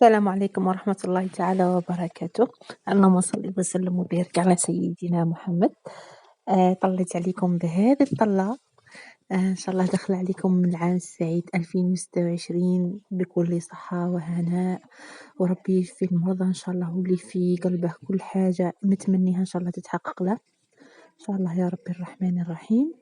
السلام عليكم ورحمة الله تعالى وبركاته. اللهم صل وسلم وبارك على سيدنا محمد. طلت عليكم بهذه الطلة. إن شاء الله دخل عليكم العام السعيد 2026 بكل صحة وهناء، وربي يشفي المرضى إن شاء الله، واللي في قلبه كل حاجة متمنيها إن شاء الله تتحقق له إن شاء الله يا ربي الرحمن الرحيم.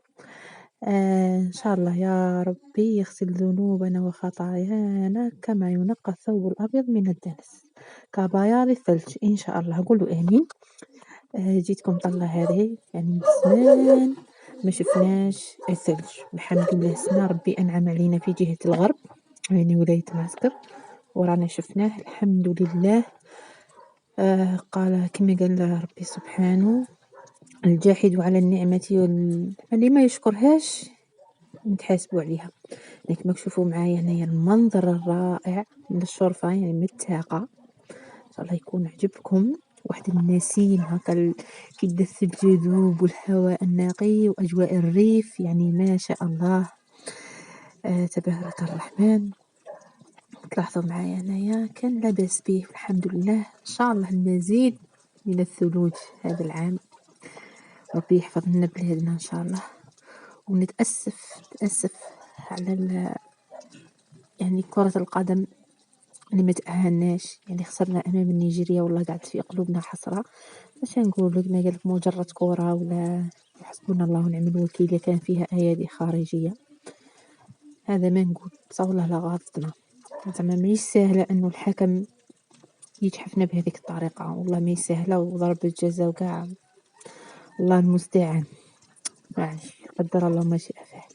إن شاء الله يا ربي يغسل ذنوبنا وخطايانا كما ينقى الثوب الأبيض من الدنس كبياض الثلج إن شاء الله. قولوا آمين. جيتكم طلة هذه يعني من زمان ما شفناش الثلج، الحمد لله سنا ربي أنعم علينا في جهة الغرب يعني ولاية معسكر ورانا شفناه الحمد لله. قال كما قال ربي سبحانه: الجاحد على النعمة اللي ما يشكرهاش نتحاسبوا عليها. يعني كما تشوفوا معايا هنايا المنظر الرائع من الشرفة يعني من التاقة، ان شاء الله يكون عجبكم. واحد النسيم هكا كيبدا الثلج يذوب والهواء النقي واجواء الريف، يعني ما شاء الله. تبارك الرحمن. تلاحظوا معايا هنايا كان لا باس به الحمد لله. ان شاء الله المزيد من الثلوج هذا العام، ربي يحفظ لنا بلادنا ان شاء الله. نتأسف على يعني كرة القدم اللي ما تأهلناش، يعني خسرنا امام نيجيريا، والله قعدت في قلوبنا حسرة. باش نقول لك ما قالك مجرد كرة ولا حسبنا الله ونعم الوكيل إذا كان فيها ايادي خارجية، هذا ما نقول بصح والله لا غلطنا. زعما ماهيش سهلة انه الحكم يجحفنا بهذيك الطريقة، والله ما سهلة، وضربة جزاء وكاع الله المستعان. معليش قدر الله ما شاء فعل.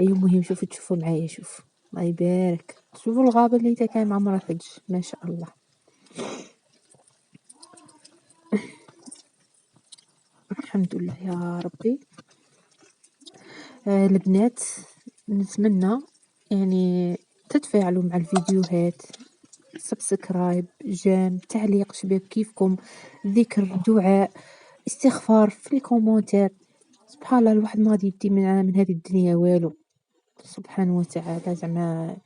اي مهم تشوفوا معايا، شوف الله يبارك، شوفوا الغابة اللي كان عمرها ثلج ما شاء الله. الحمد لله يا ربي. البنات نتمنى يعني تتفاعلوا مع الفيديوهات، سبسكرايب، جيم، تعليق، شباب كيفكم، ذكر، دعاء، استغفار في الكومنتات. سبحان الله الواحد ما غادي يدي من هذه الدنيا والو، سبحانه وتعالى. زعما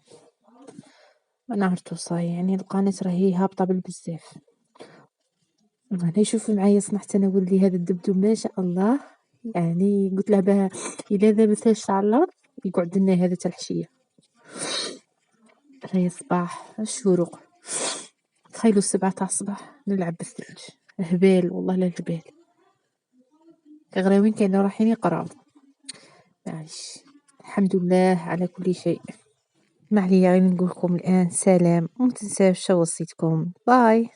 ما نعرف صاي، يعني القناة راهي هابطة بالبزاف. انا يشوفوا معايا صنعت انا ولدي هذا الدبدوب ما شاء الله، يعني قلت له باه الا ذبتهاش على الارض يقعد لنا هذا تاع الحشيه. هي الصباح الشروق، تخيلوا 7 تاع الصباح نلعب بالثلج، هبال والله لا الهبال. كغراوين كانوا رايحين يقراو. معليش الحمد لله على كل شيء. ما عليا غير نقول لكم الان سلام، وما تنساوش وصيتكم. باي.